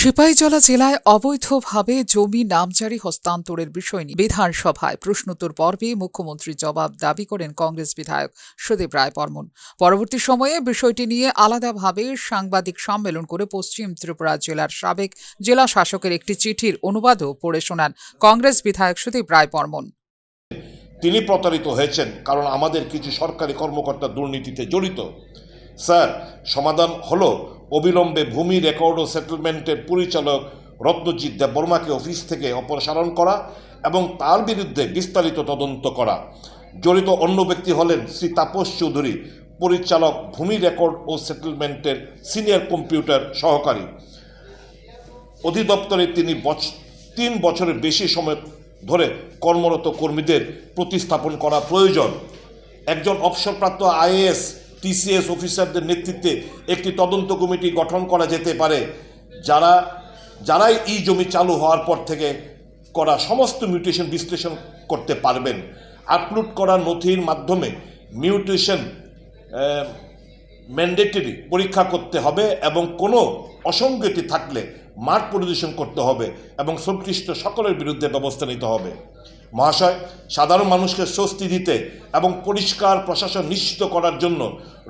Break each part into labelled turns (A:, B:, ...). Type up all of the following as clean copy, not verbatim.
A: সিপাহীজলা জেলায় অবৈধভাবে জমি নামজারি হস্তান্তরের বিষয় নিয়ে বিধানসভায় প্রশ্নোত্তর পর্বে মুখ্যমন্ত্রী জবাব দাবি করেন কংগ্রেস বিধায়ক সুদীপ রায় বর্মন। পরবর্তী সময়ে বিষয়টি নিয়ে আলাদাভাবে সাংবাদিক সম্মেলন করে পশ্চিম ত্রিপুরা জেলার সাবেক জেলা শাসকের একটি চিঠির অনুবাদও পড়ে শোনান কংগ্রেস বিধায়ক সুদীপ রায় বর্মন।
B: তিনি প্রতারিত হয়েছেন কারণ আমাদের কিছু সরকারি কর্মকর্তা দুর্নীতিতে জড়িত। স্যার, সমাধান হলো অবিলম্বে ভূমি রেকর্ড ও সেটেলমেন্টের পরিচালক রত্নজিৎ দেববর্মাকে অফিস থেকে অপসারণ করা এবং তার বিরুদ্ধে বিস্তারিত তদন্ত করা। জড়িত অন্য ব্যক্তি হলেন শ্রী তাপস চৌধুরী, পরিচালক, ভূমি রেকর্ড ও সেটেলমেন্টের সিনিয়র কম্পিউটার সহকারী। অধিদপ্তরে তিনি 3 বছরের বেশি সময় ধরে কর্মরত কর্মীদের প্রতিস্থাপন করা প্রয়োজন। একজন অবসরপ্রাপ্ত আইএএস টিসিএস অফিসারদের নেতৃত্বে একটি তদন্ত কমিটি গঠন করা যেতে পারে, যারাই এই জমি চালু হওয়ার পর থেকে করা সমস্ত মিউটেশন বিশ্লেষণ করতে পারবেন। আপলোড করা নথির মাধ্যমে মিউটেশন ম্যান্ডেটরি পরীক্ষা করতে হবে এবং কোনো অসঙ্গতি থাকলে মাঠ পরিদর্শন করতে হবে এবং সংশ্লিষ্ট সকলের বিরুদ্ধে ব্যবস্থা নিতে হবে। মহাশয়, সাধারণ মানুষকে স্বস্তি দিতে এবং পরিষ্কার প্রশাসন নিশ্চিত করার জন্য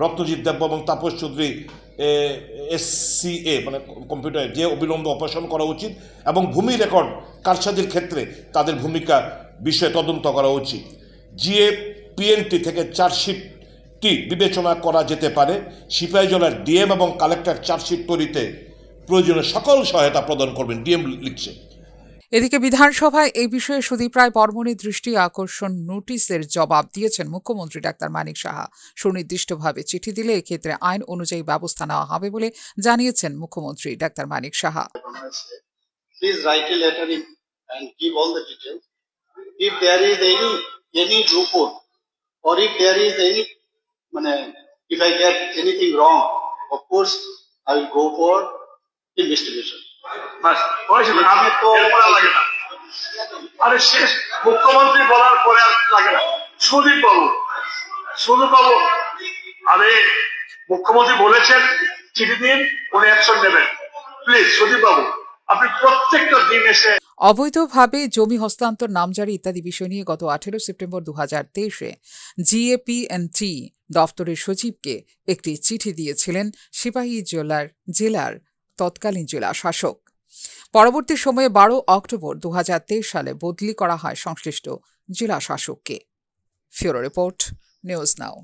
B: রত্নজিৎ দেব এবং তাপস চৌধুরী SCA কম্পিউটার যে অবিলম্বে অপসারণ করা উচিত এবং ভূমি রেকর্ড কারসাজির ক্ষেত্রে তাদের ভূমিকা বিষয়ে তদন্ত করা উচিত। GAPNT থেকে চার্জশিটটি বিবেচনা করা যেতে পারে। সিপাহীজলার ডিএম এবং কালেক্টর চার্জশিট তৈরিতে প্রয়োজনীয় সকল সহায়তা প্রদান করবেন, ডিএম লিখছে।
A: এদিকে বিধানসভায় এই বিষয়ে সুদীপ রায় বর্মনের দৃষ্টি আকর্ষণ নোটিশের জবাব দিয়েছেন মুখ্যমন্ত্রী ডাক্তার মানিক সাহা। সুনির্দিষ্টভাবে চিঠি দিলে এক্ষেত্রে আইন অনুযায়ী ব্যবস্থা নেওয়া হবে বলে জানিয়েছেন মুখ্যমন্ত্রী doctor Manik Saha.
C: Please write a letter in and give all the details. If there is any loophole or if there is any, if I get anything wrong, of course I will go for investigation.
D: আরে শেষ মুখ্যমন্ত্রী বলার পরে আর লাগে না। সুদীপ বাবু আরে মুখ্যমন্ত্রী বলেছেন চিঠি দিন, উনি অ্যাকশন নেবেন। প্লিজ সুদীপ বাবু, আপনি প্রত্যেকটা দিন এসে
A: অবৈধভাবে জমি হস্তান্তর, নামজারি ইত্যাদি বিষয় নিয়ে গত 18 সেপ্টেম্বর 2023-এ GAPNT দফতরের সচিবকে একটি চিঠি দিয়েছিলেন সিপাহীজলার তৎকালীন জেলা শাসক। পরবর্তী সময়ে 12 অক্টোবর 2023 সালে বদলি করা হয় সংশ্লিষ্ট জেলা শাসককে। ফিউরো রিপোর্ট, নিউজ নাও।